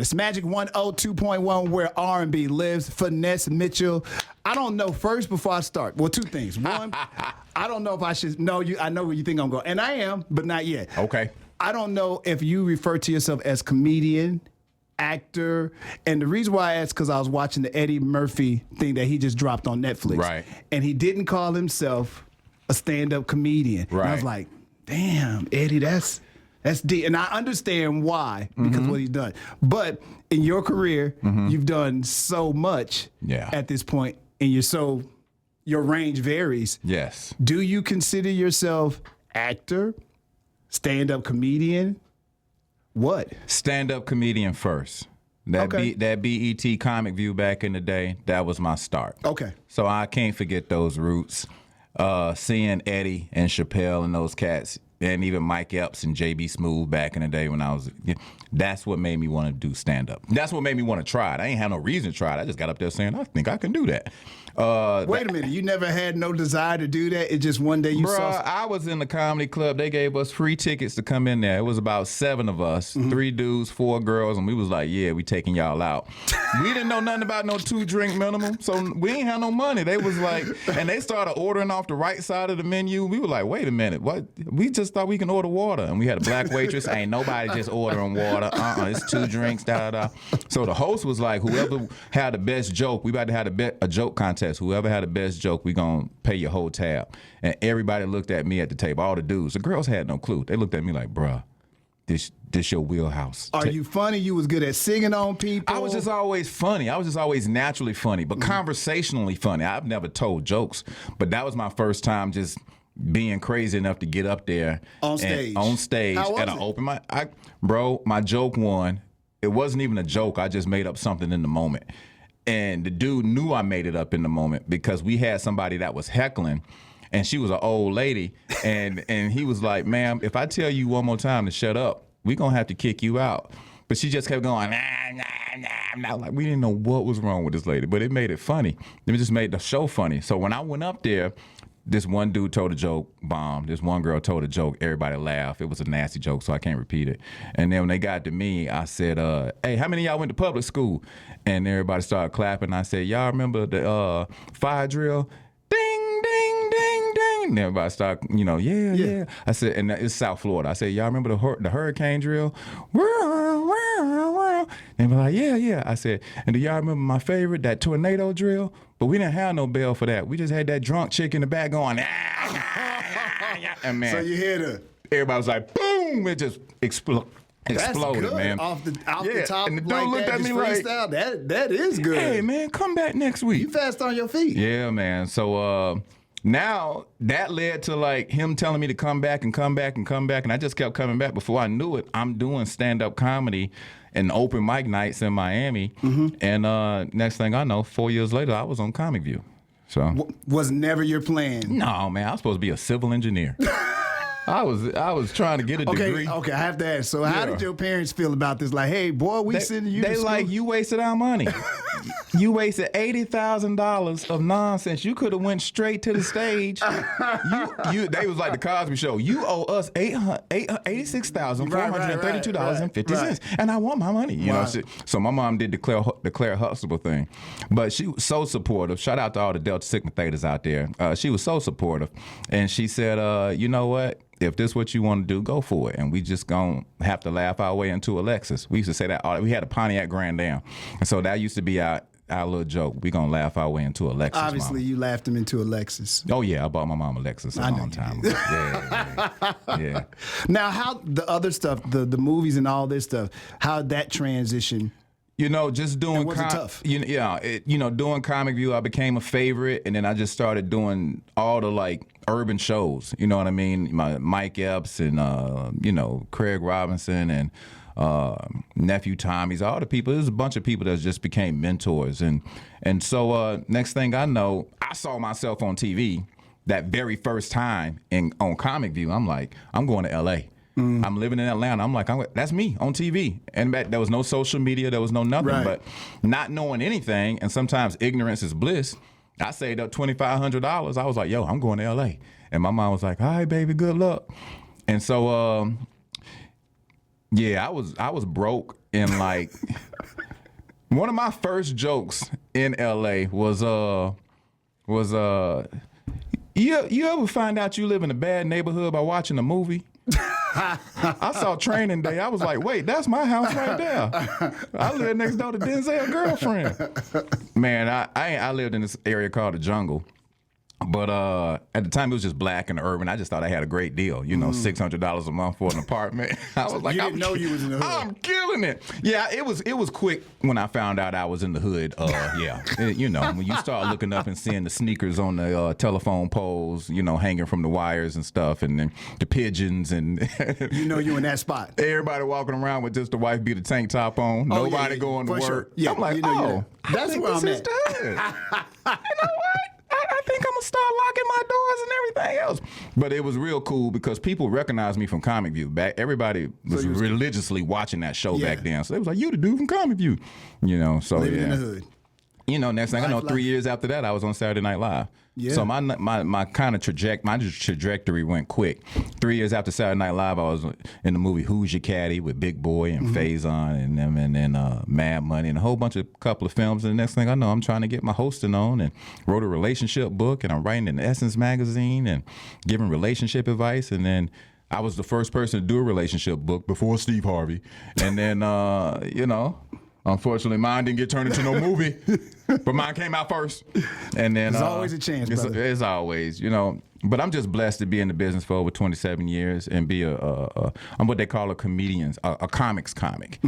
It's Magic 102.1 where R&B lives. Finesse Mitchell. I don't know, first before I start. Well, two things. One, I don't know if I should know you. I know where you think I'm going. And I am, but not yet. Okay. I don't know if you refer to yourself as comedian, actor. And the reason why I asked because I was watching the Eddie Murphy thing that he just dropped on Netflix. Right. And he didn't call himself a stand-up comedian. Right. And I was like, damn, Eddie, that's deep. And I understand why, because what he's done. But in your career, you've done so much at this point, and your range varies. Yes. Do you consider yourself actor, stand-up comedian? What? Stand-up comedian first. That BET Comic View back in the day, that was my start. Okay. So I can't forget those roots. Seeing Eddie and Chappelle and those cats, and even Mike Epps and JB Smoove back in the day when I was, that's what made me want to do stand-up. That's what made me want to try it. I ain't had no reason to try it. I just got up there saying, I think I can do that. Wait a minute. You never had no desire to do that? It just one day you saw... I was in the comedy club. They gave us free tickets to come in there. It was about 7 of us, 3 dudes, 4 girls, and we was like, yeah, we taking y'all out. We didn't know nothing about no 2-drink minimum, so we ain't had no money. They was like, and they started ordering off the right side of the menu. We were like, wait a minute, what? We just thought we can order water. And we had a black waitress. Ain't nobody just ordering water. It's 2 drinks, da-da-da. So the host was like, whoever had the best joke, we about to have a joke contest. Whoever had the best joke, we gonna pay your whole tab. And everybody looked at me at the table, all the dudes. The girls had no clue. They looked at me like, bruh, this your wheelhouse. Are you funny? You was good at singing on people? I was just always funny. I was just always naturally funny, but conversationally funny. I've never told jokes, but that was my first time just being crazy enough to get up there on stage. How was at an open mic. Bro, my joke won. It wasn't even a joke. I just made up something in the moment. And the dude knew I made it up in the moment because we had somebody that was heckling, and she was an old lady, and he was like, ma'am, if I tell you one more time to shut up, we're going to have to kick you out. But she just kept going, nah, nah, nah, nah. Like, we didn't know what was wrong with this lady, but it made it funny. It just made the show funny. So when I went up there, this one dude told a joke, bomb. This one girl told a joke, everybody laughed. It was a nasty joke, so I can't repeat it. And then when they got to me, I said, hey, how many of y'all went to public school? And everybody started clapping. I said, y'all remember the fire drill? Ding, ding, ding, ding. And everybody started, yeah. I said, and it's South Florida. I said, y'all remember the hurricane drill? And they're like, yeah. I said, and do y'all remember my favorite, that tornado drill? But we didn't have no bell for that. We just had that drunk chick in the back going, and man. So you hear everybody was like, boom, it just exploded, good. Man. Off the top, and the dude like looked at me like, that is good. Hey, man, come back next week. You fast on your feet. Yeah, man. So now that led to like him telling me to come back, and I just kept coming back. Before I knew it, I'm doing stand-up comedy and open mic nights in Miami. And next thing I know, 4 years later, I was on Comic View. So was never your plan? No, man. I was supposed to be a civil engineer. I was trying to get a degree. Okay, I have to ask. So how did your parents feel about this? Like, hey, boy, we sending you to school? They like, you wasted our money. You wasted $80,000 of nonsense. You could have went straight to the stage. They was like the Cosby Show. You owe us $86,432.50, right. and I want my money. You know, so my mom did the Claire Huxtable thing, but she was so supportive. Shout out to all the Delta Sigma Thetas out there. She was so supportive, and she said, you know what? If this is what you want to do, go for it. And we just gonna have to laugh our way into a Lexus. We used to say that. We had a Pontiac Grand Am, and so that used to be our little joke. We gonna laugh our way into a Lexus. Obviously, mama. You laughed him into a Lexus. Oh yeah, I bought my mom a Lexus a long time ago. Yeah. Now, how the other stuff, the movies and all this stuff, how that transition? Just doing was it tough? Doing Comic View, I became a favorite, and then I just started doing all the like urban shows. You know what I mean? Mike Epps and Craig Robinson and Nephew Tommy's, all the people. There's a bunch of people that just became mentors, and so next thing I know, I saw myself on TV that very first time on Comic View. I'm like, I'm going to L.A. I'm living in Atlanta. I'm like, that's me on TV. And there was no social media. There was no nothing. Right. But not knowing anything, and sometimes ignorance is bliss, I saved up $2,500. I was like, yo, I'm going to L.A. And my mom was like, all right, baby, good luck. And so Yeah, I was broke and like one of my first jokes in LA was you ever find out you live in a bad neighborhood by watching a movie? I saw Training Day. I was like, wait, that's my house right there. I live next door to Denzel's girlfriend. Man, I lived in this area called the Jungle. But at the time, it was just black and urban. I just thought I had a great deal, $600 a month for an apartment. I was like, you didn't know you was in the hood. I'm killing it. Yeah, it was quick when I found out I was in the hood. When you start looking up and seeing the sneakers on the telephone poles, hanging from the wires and stuff, and then the pigeons and you in that spot. Everybody walking around with just the wife beat a tank top on. Nobody going to work. Sure. Yeah, I'm like, that's where I'm at. You know what? I think I'm gonna start locking my doors and everything else. But it was real cool because people recognized me from Comic View. Everybody was religiously watching that show back then. So they was like, "You the dude from Comic View," So living in the hood. Next thing I know, 3 years after that, I was on Saturday Night Live. Yeah. So my kind of trajectory went quick. 3 years after Saturday Night Live, I was in the movie Who's Your Caddy with Big Boy and Faison and them, and then Mad Money and a couple of films. And the next thing I know, I'm trying to get my hosting on and wrote a relationship book, and I'm writing in Essence magazine and giving relationship advice. And then I was the first person to do a relationship book before Steve Harvey. And then unfortunately, mine didn't get turned into no movie, but mine came out first. And then there's always a chance, brother. It's always, But I'm just blessed to be in the business for over 27 years and be I'm what they call a comedian, a comics comic.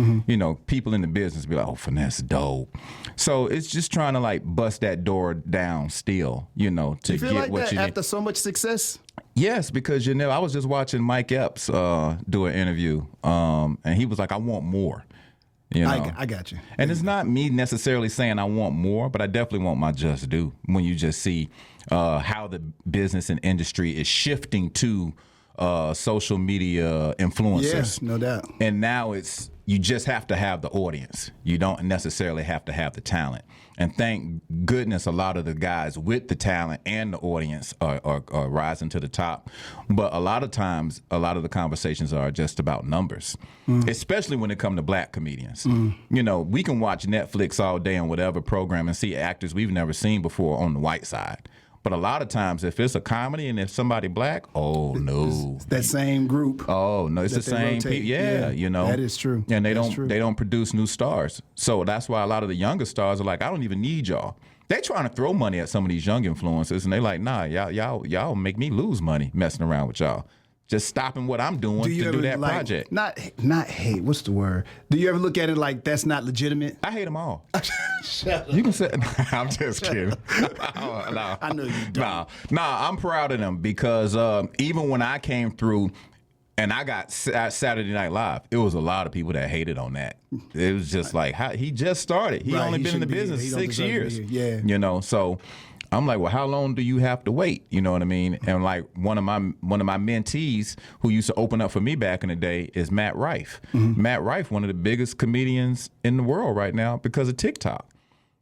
People in the business be like, "Oh, Finesse dope." So it's just trying to like bust that door down still, to you feel get like what that you need. after so much success? Yes, because I was just watching Mike Epps do an interview, and he was like, "I want more." I got you. And it's not me necessarily saying I want more, but I definitely want my just due when you just see how the business and industry is shifting to social media influencers. Yes, no doubt. And now you just have to have the audience. You don't necessarily have to have the talent. And thank goodness a lot of the guys with the talent and the audience are rising to the top. But a lot of times, a lot of the conversations are just about numbers, especially when it comes to black comedians. We can watch Netflix all day on whatever program and see actors we've never seen before on the white side. But a lot of times, if it's a comedy and if somebody black, oh no, it's that same group. Oh no, it's the same people. Yeah, that is true. And they don't produce new stars. So that's why a lot of the younger stars are like, I don't even need y'all. They trying to throw money at some of these young influencers, and they like, nah, y'all make me lose money messing around with y'all. Just stopping what I'm doing to do that project. Not hate. What's the word? Do you ever look at it like that's not legitimate? I hate them all. Shut up. You can say, I'm just kidding. No. I know you don't. No, I'm proud of them because even when I came through and I got Saturday Night Live, it was a lot of people that hated on that. It was just like, he just started. He only been in the business 6 years. Yeah. So I'm like, well, how long do you have to wait? You know what I mean? And like one of my mentees who used to open up for me back in the day is Matt Rife. Matt Rife, one of the biggest comedians in the world right now because of TikTok.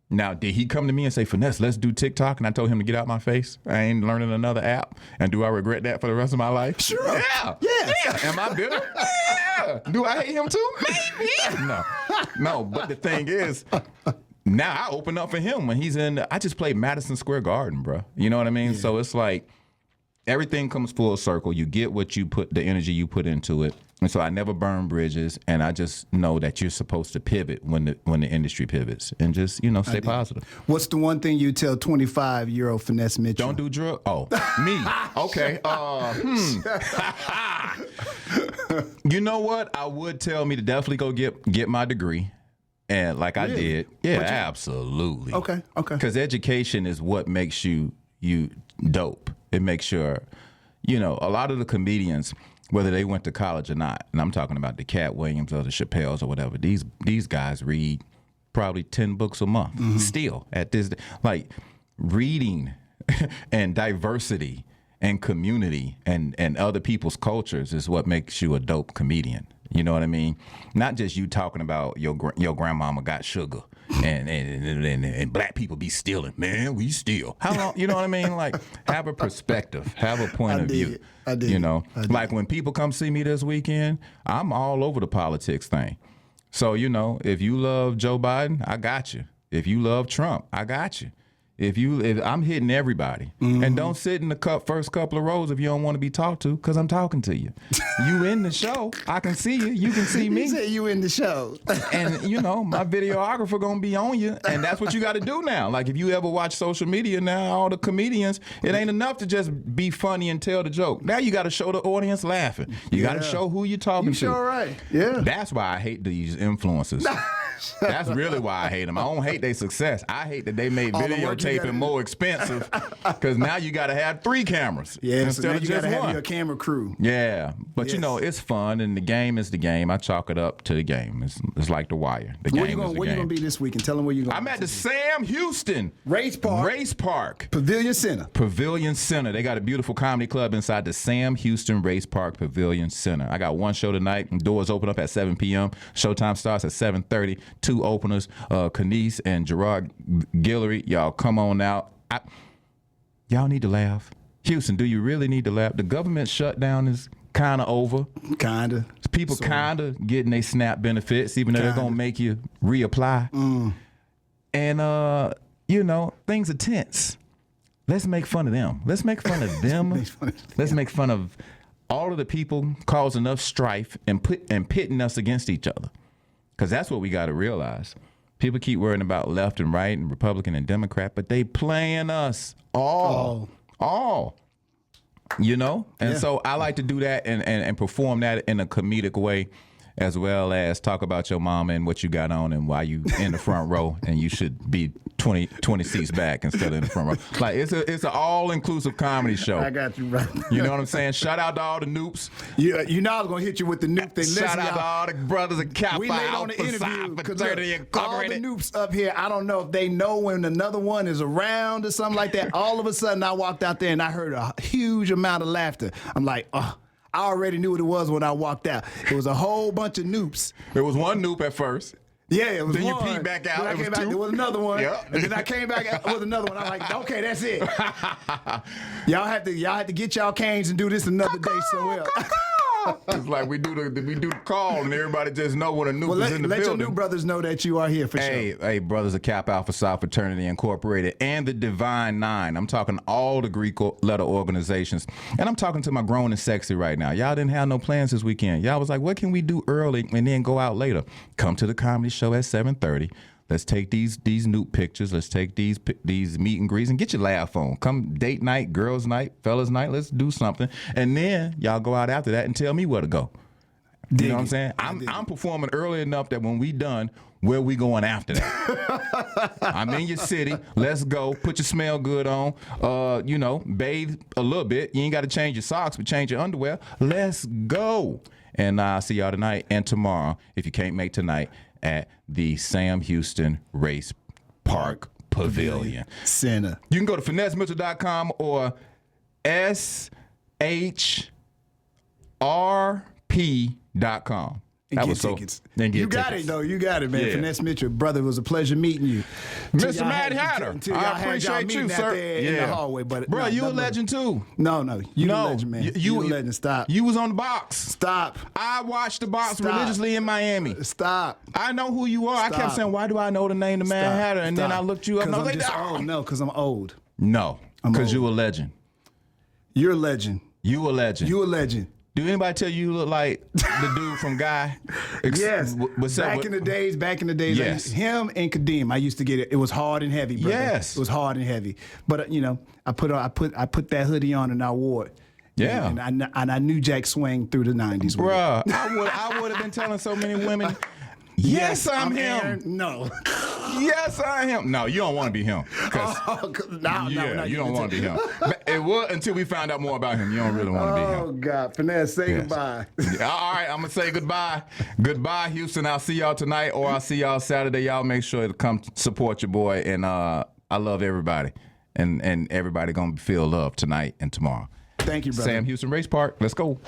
Now, did he come to me and say, Finesse, let's do TikTok? And I told him to get out my face. I ain't learning another app. And do I regret that for the rest of my life? Sure. Yeah. Am I bitter? Yeah. Do I hate him too? Maybe. No. But the thing is, now I open up for him when he's I just played Madison Square Garden, bro. You know what I mean? Yeah. So it's like everything comes full circle. You get what you put, the energy you put into it. And so I never burn bridges, and I just know that you're supposed to pivot when the industry pivots, and just stay positive. What's the one thing you tell 25-year-old Finesse Mitchell? Don't do drugs. Oh, me. Okay. You know what? I would tell me to definitely go get my degree. And like I did. Yeah, absolutely. Okay. Because education is what makes you dope. It makes a lot of the comedians, whether they went to college or not, and I'm talking about the Cat Williams or the Chappelles or whatever, these guys read probably 10 books a month still at this, like reading and diversity and community and other people's cultures is what makes you a dope comedian. You know what I mean? Not just you talking about your grandmama got sugar and black people be stealing. Man, we steal. How long? You know what I mean? Like, have a perspective, have a point of view. I did. You know, like when people come see me this weekend, I'm all over the politics thing. So, you know, if you love Joe Biden, I got you. If you love Trump, I got you. If I'm hitting everybody, and don't sit in the first couple of rows if you don't want to be talked to, because I'm talking to you. You in the show, I can see you. You can see me. You say you in the show, and you know my videographer gonna be on you, and that's what you got to do now. Like if you ever watch social media now, all the comedians, it ain't enough to just be funny and tell the joke. Now you got to show the audience laughing. You got to show who you're talking to. Sure, right? Yeah. That's why I hate these influencers. That's really why I hate them. I don't hate their success. I hate that they made videotaping more expensive because now you got to have 3 cameras instead of you just gotta one. have your camera crew. Yeah, but you know it's fun, and the game is the game. I chalk it up to the game. It's like the wire. The game is the game. Where you gonna be this weekend? Tell them where you going. I'm at the Sam Houston Race Park Pavilion Center. Pavilion Center. They got a beautiful comedy club inside the Sam Houston Race Park Pavilion Center. I got one show tonight. Doors open up at 7 p.m. Showtime starts at 7:30. 2 openers, Kenise and Gerard Guillory. Y'all come on out. Y'all need to laugh. Houston, do you really need to laugh? The government shutdown is kind of over. Kind of. People kind of getting their SNAP benefits, even though they're going to make you reapply. And, you know, things are tense. Let's make fun of them. Let's make fun of them. Let's make fun of all of the people causing enough strife and pitting us against each other. Because that's what we got to realize. People keep worrying about left and right and Republican and Democrat, but they playing us all. You know? And so I like to do that and perform that in a comedic way, as well as talk about your mama and what you got on and why you in the front row and you should be 20 seats back instead of in the front row. Like it's an all-inclusive comedy show. I got you right. You know what I'm saying? Shout out to all the noops. You know I was gonna hit you with the noop thing. Shout out to all the brothers at Kappa. We laid on the interview because all the noops up here. I don't know if they know when another one is around or something like that. All of a sudden, I walked out there and I heard a huge amount of laughter. I'm like, oh. I already knew what it was when I walked out. It was a whole bunch of noops. It was one noop at first. Yeah, it was then one. Then you peeked back out. Then I came back, there was another one. Yep. And then I came back with another one. I'm like, okay, that's it. y'all have to get y'all canes and do this another day somewhere. It's like we do the call and everybody just know when a noob is in the building. Let your new brothers know that you are here for sure. Hey, brothers of Kappa Alpha Psi Fraternity Incorporated and the Divine Nine. I'm talking all the Greek letter organizations. And I'm talking to my grown and sexy right now. Y'all didn't have no plans this weekend. Y'all was like, what can we do early and then go out later? Come to the comedy show at 7:30. Let's take these nude pictures. Let's take these meet and greets and get your laugh on. Come date night, girls night, fellas night. Let's do something. And then y'all go out after that and tell me where to go. You know what I'm saying? I'm performing early enough that when we done, where we going after that? I'm in your city. Let's go. Put your smell good on. You know, bathe a little bit. You ain't got to change your socks, but change your underwear. Let's go. And I'll see y'all tonight and tomorrow, if you can't make tonight, at the Sam Houston Race Park Pavilion Center. You can go to finessemitchell.com or shrp.com. And get tickets. You got it, though. You got it, man. Yeah. Finesse Mitchell, brother, it was a pleasure meeting you. Mr. Madd Hatta, I appreciate you, sir. In the hallway, but bro, you a legend, too. No, you a legend, man. You a legend. Stop. You was on the box. Stop. I watched the box religiously in Miami. Stop. I know who you are. I kept saying, why do I know the name of Madd Hatta? And then I looked you up and I was like, oh, no, because I'm old. No, because you a legend. You're a legend. You a legend. You a legend. Do anybody tell you look like the dude from Guy? Yes. Back in the days. Yes. Him and Kadeem. I used to get it. It was hard and heavy, brother. Yes. It was hard and heavy. But you know, I put that hoodie on and I wore it. Yeah. And I knew Jack swang through the 90s. Bruh, I would have been telling so many women, yes, I'm him. Aaron. No. Yes, I am. No, you don't want to be him. No, you don't want to be him. It was until we found out more about him. You don't really want to be him. Oh, God. Finesse, say goodbye. All right, I'm going to say goodbye. Goodbye, Houston. I'll see y'all tonight or I'll see y'all Saturday. Y'all make sure to come support your boy. And I love everybody. And everybody going to feel love tonight and tomorrow. Thank you, brother. Sam Houston Race Park. Let's go.